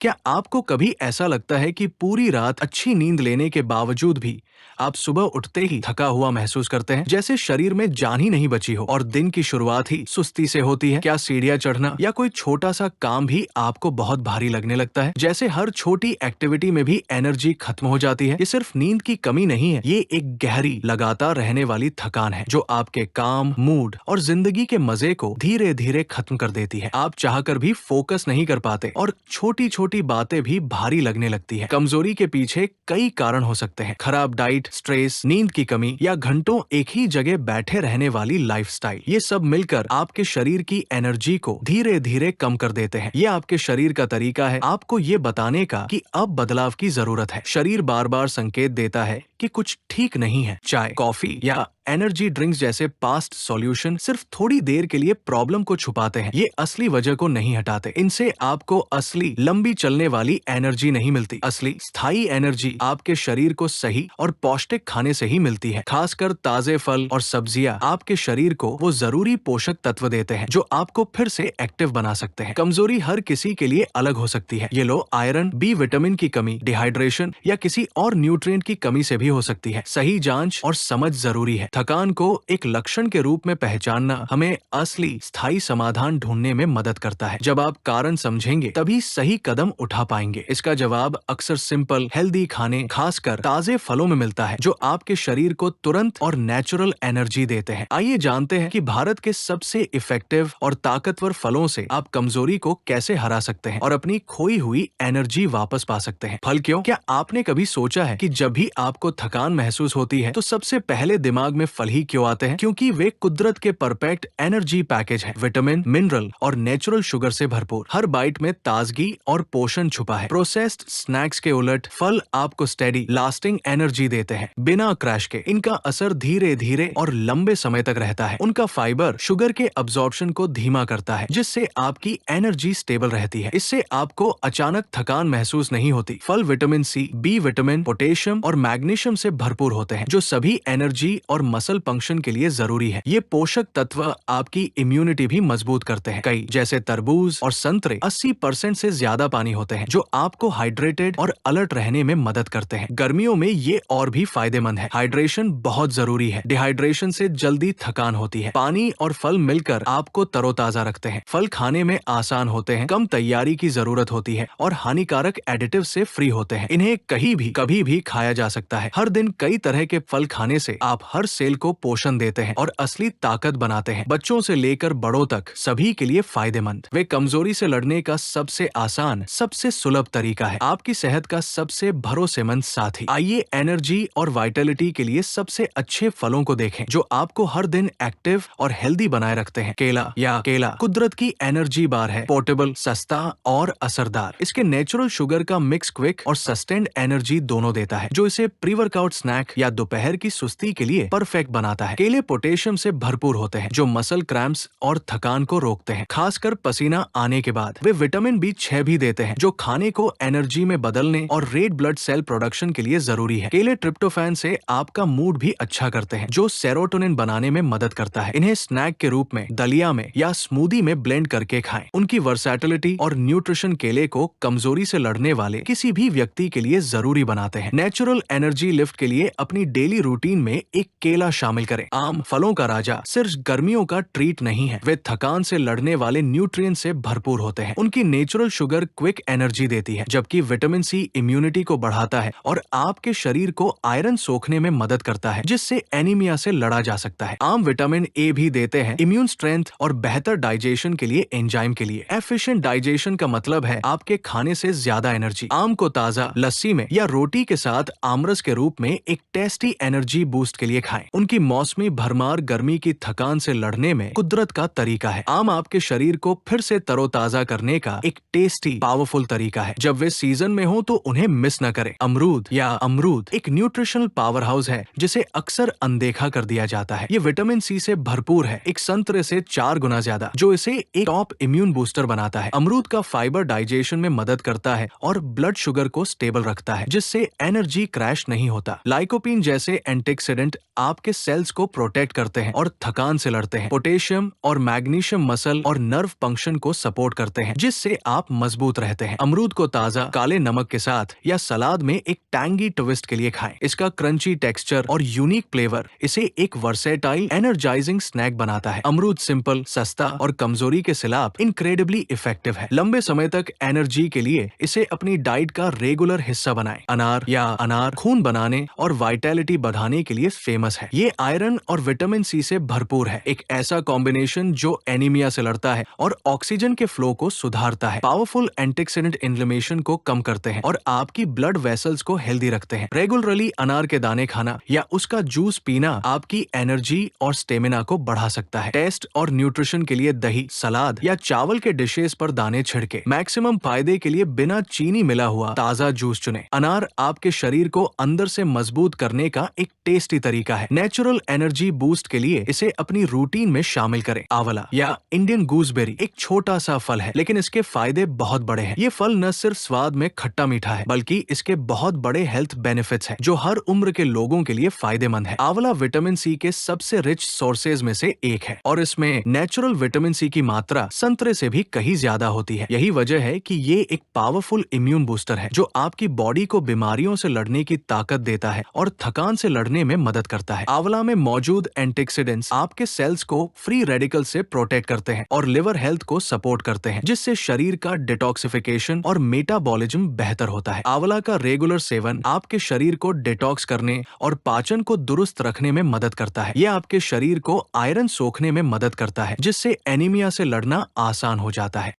क्या आपको कभी ऐसा लगता है कि पूरी रात अच्छी नींद लेने के बावजूद भी आप सुबह उठते ही थका हुआ महसूस करते हैं, जैसे शरीर में जान ही नहीं बची हो और दिन की शुरुआत ही सुस्ती से होती है? क्या सीढ़ियाँ चढ़ना या कोई छोटा सा काम भी आपको बहुत भारी लगने लगता है, जैसे हर छोटी एक्टिविटी में भी एनर्जी खत्म हो जाती है? ये सिर्फ नींद की कमी नहीं है, ये एक गहरी लगातार रहने वाली थकान है जो आपके काम, मूड और जिंदगी के मजे को धीरे धीरे खत्म कर देती है। आप चाहकर भी फोकस नहीं कर पाते और छोटी छोटी बातें भी भारी लगने लगती है। कमजोरी के पीछे कई कारण हो सकते हैं: खराब डाइट, स्ट्रेस, नींद की कमी या घंटों एक ही जगह बैठे रहने वाली लाइफस्टाइल। ये सब मिलकर आपके शरीर की एनर्जी को धीरे धीरे कम कर देते हैं। ये आपके शरीर का तरीका है आपको ये बताने का कि अब बदलाव की जरूरत है। शरीर बार बार संकेत देता है कि कुछ ठीक नहीं है। चाय, कॉफी या एनर्जी ड्रिंक्स जैसे पास्ट सॉल्यूशन सिर्फ थोड़ी देर के लिए प्रॉब्लम को छुपाते हैं, ये असली वजह को नहीं हटाते। इनसे आपको असली लंबी चलने वाली एनर्जी नहीं मिलती। असली स्थायी एनर्जी आपके शरीर को सही और पौष्टिक खाने से ही मिलती है। खासकर ताजे फल और सब्जियां आपके शरीर को वो जरूरी पोषक तत्व देते हैं जो आपको फिर से एक्टिव बना सकते हैं। कमजोरी हर किसी के लिए अलग हो सकती है। ये लो आयरन, बी विटामिन की कमी, डिहाइड्रेशन या किसी और न्यूट्रिएंट की कमी से भी हो सकती है। सही जांच और समझ जरूरी है। थकान को एक लक्षण के रूप में पहचानना हमें असली स्थायी समाधान ढूंढने में मदद करता है। जब आप कारण समझेंगे तभी सही कदम उठा पाएंगे। इसका जवाब अक्सर सिंपल हेल्दी खाने, खासकर ताजे फलों में मिलता है जो आपके शरीर को तुरंत और नेचुरल एनर्जी देते हैं। आइए जानते हैं कि भारत के सबसे इफेक्टिव और ताकतवर फलों से आप कमजोरी को कैसे हरा सकते हैं और अपनी खोई हुई एनर्जी वापस पा सकते हैं। फल क्यों? क्या आपने कभी सोचा है कि जब भी आपको थकान महसूस होती है तो सबसे पहले दिमाग में फल ही क्यों आते हैं? क्योंकि वे कुदरत के परफेक्ट एनर्जी पैकेज हैं। विटामिन, मिनरल और नेचुरल शुगर से भरपूर। हर बाइट में ताजगी और पोषण छुपा है। प्रोसेस्ड स्नैक्स के उलट फल आपको स्टेडी लास्टिंग एनर्जी देते हैं बिना क्रैश के। इनका असर धीरे धीरे और लंबे समय तक रहता है। उनका फाइबर शुगर के अब्जॉर्प्शन को धीमा करता है जिससे आपकी एनर्जी स्टेबल रहती है। इससे आपको अचानक थकान महसूस नहीं होती। फल vitamin C, B vitamin, potassium और मैग्नीशियम से भरपूर होते हैं जो सभी एनर्जी और मसल फंक्शन के लिए जरूरी है। ये पोषक तत्व आपकी इम्यूनिटी भी मजबूत करते हैं। कई जैसे तरबूज और संतरे 80% से ज्यादा पानी होते हैं जो आपको हाइड्रेटेड और अलर्ट रहने में मदद करते हैं। गर्मियों में ये और भी फायदेमंद है। हाइड्रेशन बहुत जरूरी है। डिहाइड्रेशन से जल्दी थकान होती है। पानी और फल मिलकर आपको तरोताजा रखते हैं। फल खाने में आसान होते हैं, कम तैयारी की जरूरत होती है और हानिकारक एडिटिव से फ्री होते हैं। इन्हें कहीं भी कभी भी खाया जा सकता है। हर दिन कई तरह के फल खाने से आप हर सेल को पोषण देते हैं और असली ताकत बनाते हैं। बच्चों से लेकर बड़ों तक सभी के लिए फायदेमंद। वे कमजोरी से लड़ने का सबसे आसान, सबसे सुलभ तरीका है। आपकी सेहत का सबसे भरोसेमंद साथी। आइए एनर्जी और वाइटलिटी के लिए सबसे अच्छे फलों को देखें जो आपको हर दिन एक्टिव और हेल्दी बनाए रखते हैं। केला कुदरत की एनर्जी बार है। पोर्टेबल, सस्ता और असरदार। इसके नेचुरल शुगर का मिक्स क्विक और सस्टेन्ड एनर्जी दोनों देता है जो इसे प्री वर्कआउट स्नैक या दोपहर की सुस्ती के लिए परफेक्ट बनाता है। केले पोटेशियम से भरपूर होते हैं जो मसल क्रैम्प्स और थकान को रोकते हैं। खासकर पसीना आने के बाद वे विटामिन B6 भी देते हैं जो खाने को एनर्जी में बदलने और रेड ब्लड सेल प्रोडक्शन के लिए जरूरी है। केले ट्रिप्टोफैन से आपका मूड भी अच्छा करते हैं जो सेरोटोनिन बनाने में मदद करता है। इन्हें स्नैक के रूप में, दलिया में या स्मूदी में ब्लेंड करके खाएं। उनकी वर्सैटिलिटी और न्यूट्रिशन केले को कमजोरी से लड़ने वाले किसी भी व्यक्ति के लिए जरूरी बनाते हैं। नेचुरल एनर्जी लिफ्ट के लिए अपनी डेली रूटीन में एक केला शामिल करें। आम फलों का राजा सिर्फ गर्मियों का ट्रीट नहीं है, वे थकान से लड़ने वाले न्यूट्रिएंट से भरपूर होते हैं। उनकी नेचुरल शुगर क्विक एनर्जी देती है जबकि विटामिन सी इम्यूनिटी को बढ़ाता है और आपके शरीर को आयरन सोखने में मदद करता है जिससे एनीमिया से लड़ा जा सकता है। आम विटामिन ए भी देते हैं इम्यून स्ट्रेंथ और बेहतर डाइजेशन के लिए, एंजाइम के लिए। एफिशिएंट डाइजेशन का मतलब है आपके खाने से ज्यादा एनर्जी। आम को ताजा लस्सी में या रोटी के साथ आमरस के रूप में एक टेस्टी एनर्जी बूस्ट के लिए खाएं। उनकी मौसमी भरमार गर्मी की थकान से लड़ने में कुदरत का तरीका है। आम आपके शरीर को फिर से तरोताजा करने का एक टेस्टी पावरफुल तरीका है। जब वे सीजन में हो तो उन्हें मिस न करें। अमरूद एक न्यूट्रिशनल पावर हाउस है जिसे अक्सर अनदेखा कर दिया जाता है। ये विटामिन सी से भरपूर है, एक संतरे से 4 गुना ज्यादा, जो इसे एक टॉप इम्यून बूस्टर बनाता है। अमरूद का फाइबर डाइजेशन में मदद करता है और ब्लड शुगर को स्टेबल रखता है जिससे एनर्जी क्रैश नहीं होता। लाइकोपीन जैसे एंटीऑक्सीडेंट आप आपके सेल्स को प्रोटेक्ट करते हैं और थकान से लड़ते हैं। पोटेशियम और मैग्नीशियम मसल और नर्व फंक्शन को सपोर्ट करते हैं, जिससे आप मजबूत रहते हैं। अमरूद को ताजा काले नमक के साथ या सलाद में एक टैंगी ट्विस्ट के लिए खाएं। इसका क्रंची टेक्सचर और यूनिक फ्लेवर इसे एक वर्सेटाइल एनर्जाइजिंग स्नैक बनाता है। अमरूद सिंपल, सस्ता और कमजोरी के खिलाफ इनक्रेडिबली इफेक्टिव है। लंबे समय तक एनर्जी के लिए इसे अपनी डाइट का रेगुलर हिस्सा बनाएं। अनार खून बनाने और वाइटैलिटी बढ़ाने के लिए फेमस है। ये आयरन और विटामिन सी से भरपूर है, एक ऐसा कॉम्बिनेशन जो एनीमिया से लड़ता है और ऑक्सीजन के फ्लो को सुधारता है। पावरफुल एंटीऑक्सीडेंट इन्फ्लेमेशन को कम करते हैं और आपकी ब्लड वेसल्स को हेल्दी रखते हैं। रेगुलरली अनार के दाने खाना या उसका जूस पीना आपकी एनर्जी और स्टेमिना को बढ़ा सकता है। टेस्ट और न्यूट्रिशन के लिए दही, सलाद या चावल के डिशेस पर दाने छिड़के। मैक्सिमम फायदे के लिए बिना चीनी मिला हुआ ताजा जूस चुनें। अनार आपके शरीर को अंदर से मजबूत करने का एक टेस्टी तरीका है। नेचुरल एनर्जी बूस्ट के लिए इसे अपनी रूटीन में शामिल करें। आंवला या इंडियन गूसबेरी एक छोटा सा फल है, लेकिन इसके फायदे बहुत बड़े हैं। ये फल न सिर्फ स्वाद में खट्टा मीठा है, बल्कि इसके बहुत बड़े हेल्थ बेनिफिट्स हैं, जो हर उम्र के लोगों के लिए फायदेमंद है। आंवला विटामिन सी के सबसे रिच सोर्सेज में से एक है और इसमें नेचुरल विटामिन सी की मात्रा संतरे से भी कहीं ज्यादा होती है। यही वजह है कि ये एक पावरफुल इम्यून बूस्टर है, जो आपकी बॉडी को बीमारियों से लड़ने की ताकत देता है और थकान से लड़ने में मदद करता है। आंवला में मौजूद एंटीऑक्सीडेंट्स आपके सेल्स को फ्री रेडिकल से प्रोटेक्ट करते हैं और लिवर हेल्थ को सपोर्ट करते हैं, जिससे शरीर का डिटॉक्सिफिकेशन और मेटाबॉलिज्म बेहतर होता है। आंवला का रेगुलर सेवन आपके शरीर को डिटॉक्स करने और पाचन को दुरुस्त रखने में मदद करता है। यह आपके शरीर को आयरन सोखने में मदद करता है, जिससे एनीमिया से लड़ना आसान हो जाता है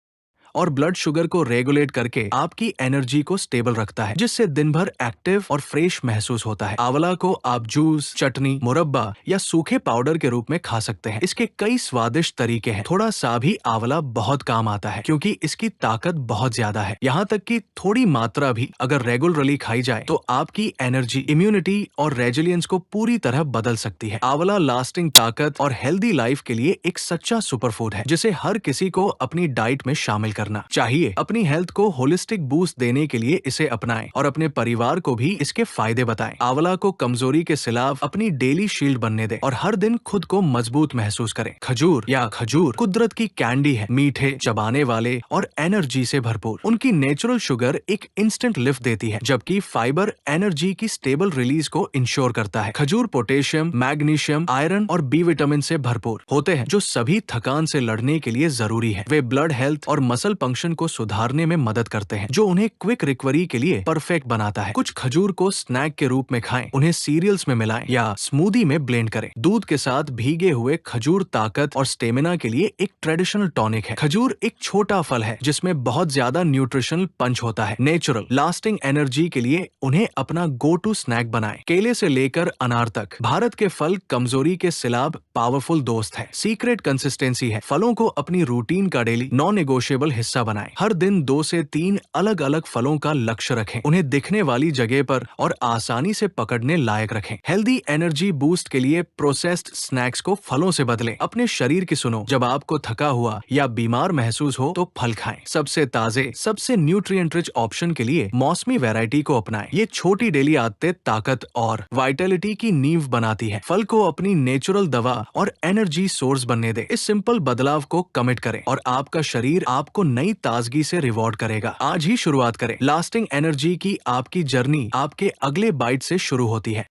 और ब्लड शुगर को रेगुलेट करके आपकी एनर्जी को स्टेबल रखता है, जिससे दिन भर एक्टिव और फ्रेश महसूस होता है। आंवला को आप जूस, चटनी, मुरब्बा या सूखे पाउडर के रूप में खा सकते हैं। इसके कई स्वादिष्ट तरीके हैं। थोड़ा सा भी आंवला बहुत काम आता है, क्योंकि इसकी ताकत बहुत ज्यादा है। यहाँ तक कि थोड़ी मात्रा भी अगर रेगुलरली खाई जाए तो आपकी एनर्जी, इम्यूनिटी और रेजिलियंस को पूरी तरह बदल सकती है। आंवला लास्टिंग ताकत और हेल्दी लाइफ के लिए एक सच्चा सुपरफूड है, जिसे हर किसी को अपनी डाइट में शामिल करना चाहिए। अपनी हेल्थ को होलिस्टिक बूस्ट देने के लिए इसे अपनाएं और अपने परिवार को भी इसके फायदे बताएं। आंवला को कमजोरी के खिलाफ अपनी डेली शील्ड बनने दें और हर दिन खुद को मजबूत महसूस करें। खजूर कुदरत की कैंडी है, मीठे, चबाने वाले और एनर्जी से भरपूर। उनकी नेचुरल शुगर एक इंस्टेंट लिफ्ट देती है, जबकि फाइबर एनर्जी की स्टेबल रिलीज को इंश्योर करता है। खजूर पोटेशियम, मैग्नीशियम, आयरन और बी विटामिन से भरपूर होते हैं, जो सभी थकान से लड़ने के लिए जरूरी है। वे ब्लड हेल्थ और मसल फंक्शन को सुधारने में मदद करते हैं, जो उन्हें क्विक रिकवरी के लिए परफेक्ट बनाता है। कुछ खजूर को स्नैक के रूप में खाएं, उन्हें सीरियल्स में मिलाएं या स्मूदी में ब्लेंड करें। दूध के साथ भीगे हुए खजूर ताकत और स्टेमिना के लिए एक ट्रेडिशनल टॉनिक है। खजूर एक छोटा फल है जिसमें बहुत ज्यादा न्यूट्रिशनल पंच होता है। नेचुरल लास्टिंग एनर्जी के लिए उन्हें अपना गो टू स्नैक बनाएं। केले से लेकर अनार तक भारत के फल कमजोरी के खिलाफ पावरफुल दोस्त है। सीक्रेट कंसिस्टेंसी है। फलों को अपनी रूटीन का डेली नॉन नेगोशिएबल हिस्सा बनाएं। हर दिन 2 से 3 अलग अलग फलों का लक्ष्य रखें। उन्हें दिखने वाली जगह पर और आसानी से पकड़ने लायक रखें। हेल्दी एनर्जी बूस्ट के लिए प्रोसेस्ड स्नैक्स को फलों से बदलें। अपने शरीर की सुनो। जब आपको थका हुआ या बीमार महसूस हो तो फल खाएं। सबसे ताजे, सबसे न्यूट्रिएंट रिच ऑप्शन के लिए मौसमी वैरायटी को अपनाएं। ये छोटी डेली आदतें ताकत और वाइटैलिटी की नींव बनाती है। फल को अपनी नेचुरल दवा और एनर्जी सोर्स बनने दे। इस सिंपल बदलाव को कमिट करें और आपका शरीर आपको नई ताजगी से रिवॉर्ड करेगा। आज ही शुरुआत करें। लास्टिंग एनर्जी की आपकी जर्नी आपके अगले बाइट से शुरू होती है।